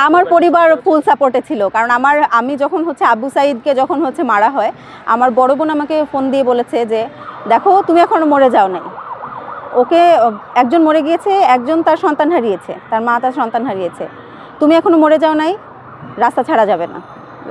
আমার পরিবার ফুল সাপোর্টে ছিল, কারণ আমি যখন আবু সাঈদকে যখন মারা হয়, আমার বড় বোন আমাকে ফোন দিয়ে বলেছে যে দেখো তুমি এখনো মরে যাও নাই, ওকে একজন মরে গিয়েছে, একজন তার সন্তান হারিয়েছে, তার মা তার সন্তান হারিয়েছে, তুমি এখনো মরে যাও নাই, রাস্তা ছাড়া যাবে না।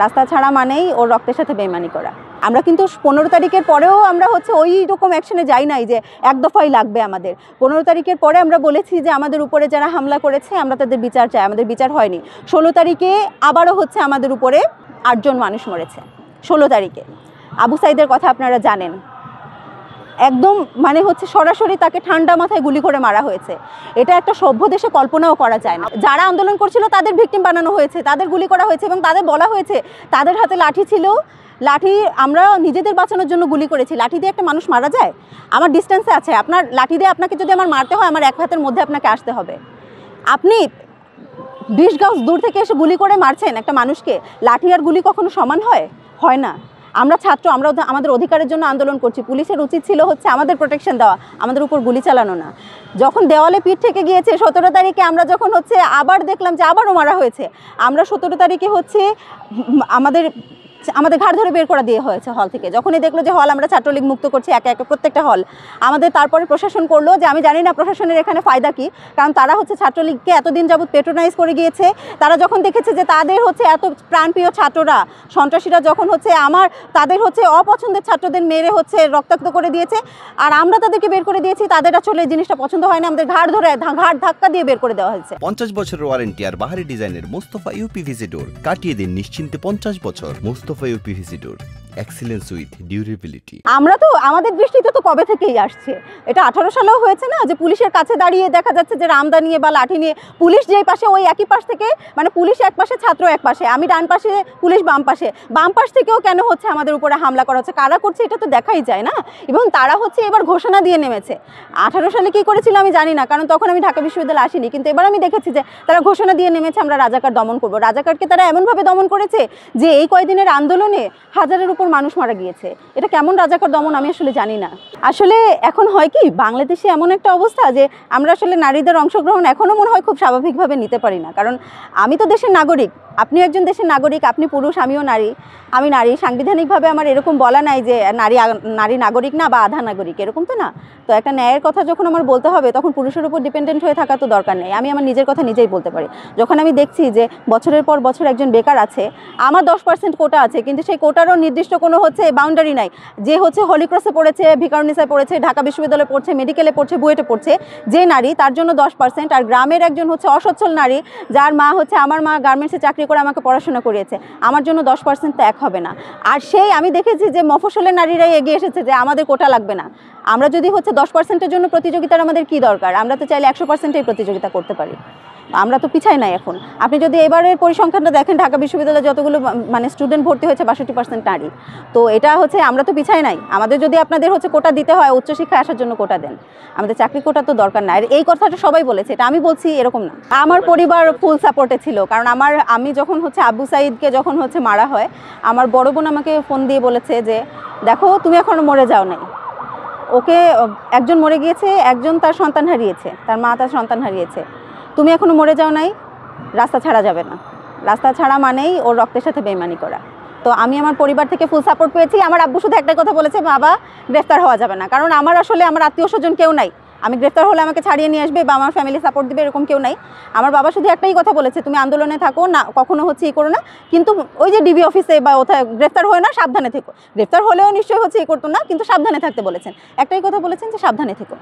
রাস্তা ছাড়া মানেই ওর রক্তের সাথে বেইমানি করা। আমরা কিন্তু 15 তারিখের পরেও আমরা ওই রকম অ্যাকশনে যাই নাই যে এক দফাই লাগবে আমাদের। 15 তারিখের পরে আমরা বলেছি যে আমাদের উপরে যারা হামলা করেছে আমরা তাদের বিচার চাই, আমাদের বিচার হয়নি। 16 তারিখে আবারও আমাদের উপরে 8 জন মানুষ মরেছে। 16 তারিখে আবু সাঈদের কথা আপনারা জানেন, একদম সরাসরি তাকে ঠান্ডা মাথায় গুলি করে মারা হয়েছে। এটা একটা সভ্য দেশে কল্পনাও করা যায় না। যারা আন্দোলন করছিল তাদের ভিকটিম বানানো হয়েছে, তাদের গুলি করা হয়েছে এবং তাদের বলা হয়েছে তাদের হাতে লাঠি ছিল, লাঠি আমরা নিজেদের বাঁচানোর জন্য গুলি করেছি। লাঠি দিয়ে একটা মানুষ মারা যায়? আমার ডিস্টেন্সে আছে, আপনার লাঠি দিয়ে আপনাকে যদি আমার মারতে হয় আমার এক হাতের মধ্যে আপনাকে আসতে হবে। আপনি 20 গজ দূর থেকে এসে গুলি করে মারছেন একটা মানুষকে। লাঠি আর গুলি কখনো সমান হয়? হয় না। আমরা ছাত্র, আমরা আমাদের অধিকারের জন্য আন্দোলন করছি। পুলিশের উচিত ছিল আমাদের প্রোটেকশন দেওয়া, আমাদের উপর গুলি চালানো না। যখন দেওয়ালে পিঠ থেকে গিয়েছে 17 তারিখে, আমরা যখন আবার দেখলাম যে আবারও মারা হয়েছে, আমরা 17 তারিখে আমাদের ঘাড় ধরে বের করে দিয়ে হয়েছে হল থেকে। যখনই দেখলো যে হল আমরা ছাত্রলীগ মুক্ত করছি একে একে প্রত্যেকটা হল, আমাদের তারপরে প্রশাসন করলো যে আমি জানি না প্রশাসনের এখানে ফায়দা কি, কারণ তারা ছাত্রলীগকে এতদিন যাবৎ পেট্রোনাইজ করে গিয়েছে। তারা যখন দেখেছে যে তাদের এত প্রাণপ্রিয় ছাত্ররা, সন্ত্রাসীরা যখন তাদের অপছন্দের ছাত্রদের মেরে রক্তাক্ত করে দিয়েছে, আর আমরা তাদেরকে বের করে দিয়েছি, তাদের আসলে এই জিনিসটা পছন্দ হয় না, আমাদের ঘাড় ধাক্কা দিয়ে বের করে দেওয়া হয়েছে। 50 বছরের ওয়ারেন্টি আর বাহারি ডিজাইনের মুস্তাফা ইউপিভিসি ডোর, কাটিয়ে দিন নিশ্চিন্তে 50 বছর। Mustafa uPVC door, excellence with durability. আমরা তো আমাদের দৃষ্টিতে তো কবে থেকেই আসছে, এটা 18 সালেও হয়েছে না, যে পুলিশের কাছে দাঁড়িয়ে দেখা যাচ্ছে যে রামদা নিয়ে বা লাঠি নিয়ে পুলিশ যেই পাশে, ওই একই পাশ থেকে, পুলিশ এক পাশে, ছাত্র এক পাশে, আমি ডান পাশে, পুলিশ বাম পাশে, বাম পাশ থেকেও কেন আমাদের উপরে হামলা করা হচ্ছে, কারা করছে এটা তো দেখাই যায় না। এবং তারা এবার ঘোষণা দিয়ে নেমেছে। 18 সালে কি করেছিল আমি জানি না, কারণ তখন আমি ঢাকা বিশ্ববিদ্যালয়ে আসিনি, কিন্তু এবার আমি দেখেছি যে তারা ঘোষণা দিয়ে নেমেছে আমরা রাজাকার দমন করব। রাজাকারকে তারা এমনভাবে দমন করেছে যে এই কয়দিনের আন্দোলনে হাজারের উপর মানুষ মারা গিয়েছে। এটা কেমন রাজাকার দমন আমি আসলে জানি না। আসলে এখন হয় কি, বাংলাদেশে এমন একটা অবস্থা যে আমরা আসলে নারীদের অংশগ্রহণ এখনো মনে হয় খুব স্বাভাবিকভাবে নিতে পারি না। কারণ আমি তো দেশের নাগরিক, আপনিও একজন দেশের নাগরিক, আপনি পুরুষ, আমিও নারী। আমি নারী, সাংবিধানিকভাবে আমার এরকম বলা নাই যে নারী নাগরিক না বা আধা নাগরিক, এরকম তো না। তো একটা ন্যায়ের কথা যখন আমার বলতে হবে তখন পুরুষের উপর ডিপেন্ডেন্ট হয়ে থাকা তো দরকার নেই। আমি আমার নিজের কথা নিজেই বলতে পারি। যখন আমি দেখছি যে বছরের পর বছর একজন বেকার আছে, আমার 10% কোটা আছে, কিন্তু সেই কোটারও নির্দিষ্ট কোনো বাউন্ডারি নাই। যে হলিক্রসে পড়েছে, ভিকারুননিসায় পড়েছে, ঢাকা বিশ্ববিদ্যালয়ে পড়ছে, মেডিকেলে পড়ছে, বুয়েটে পড়ছে, যে নারী, তার জন্য 10%। আর গ্রামের একজন অসচ্ছল নারী, যার মা আমার মা গার্মেন্টসে চাকরি করে আমাকে পড়াশোনা করিয়েছে, আমার জন্য 10% তো এক হবে না। আর সেই আমি দেখেছি যে মফস্বলের নারীরাই এগিয়ে এসেছে যে আমাদের কোটা লাগবে না। আমরা যদি 10%-এর জন্য প্রতিযোগিতার আমাদের কি দরকার? আমরা তো চাইলে 100%-এই প্রতিযোগিতা করতে পারি। আমরা তো পিছাই নাই এখন। আপনি যদি এবারের পরিসংখ্যানটা দেখেন, ঢাকা বিশ্ববিদ্যালয়ে যতগুলো স্টুডেন্ট ভর্তি হয়েছে 62% নারী। তো এটা আমরা তো পিছাই নাই। আমাদের যদি আপনাদের কোটা দিতে হয়, উচ্চশিক্ষায় আসার জন্য কোটা দেন, আমাদের চাকরি কোটা তো দরকার না। আর এই কথাটা সবাই বলেছে, এটা আমি বলছি এরকম না। আমার পরিবার ফুল সাপোর্টে ছিল, কারণ আমি যখন আবু সাঈদকে যখন মারা হয়, আমার বড় বোন আমাকে ফোন দিয়ে বলেছে যে দেখো তুমি এখনো মরে যাও নাই, ওকে একজন মরে গিয়েছে, একজন তার সন্তান হারিয়েছে, তার মা তার সন্তান হারিয়েছে, তুমি এখনো মরে যাও নাই, রাস্তা ছাড়া যাবে না। রাস্তা ছাড়া মানেই ওর রক্তের সাথে বেইমানি করা। তো আমি আমার পরিবার থেকে ফুল সাপোর্ট পেয়েছি। আমার আব্বু শুধু একটা কথা বলেছে, বাবা গ্রেফতার হওয়া যাবে না, কারণ আমার আত্মীয় স্বজন কেউ নাই, আমি গ্রেফতার হলে আমাকে ছাড়িয়ে নিয়ে আসবে বা আমার ফ্যামিলি সাপোর্ট দিবে, এরকম কেউ নাই। আমার বাবা শুধু একটাই কথা বলেছে, তুমি আন্দোলনে থাকো না, কখনো ই করো না, কিন্তু ওই যে ডিবি অফিসে বা ওথায় গ্রেফতার হয় না, সাবধানে থেকো। গ্রেফতার হলেও নিশ্চয়ই ই করতো না, কিন্তু সাবধানে থাকতে বলেছেন। একটাই কথা বলেছেন যে সাবধানে থেকো।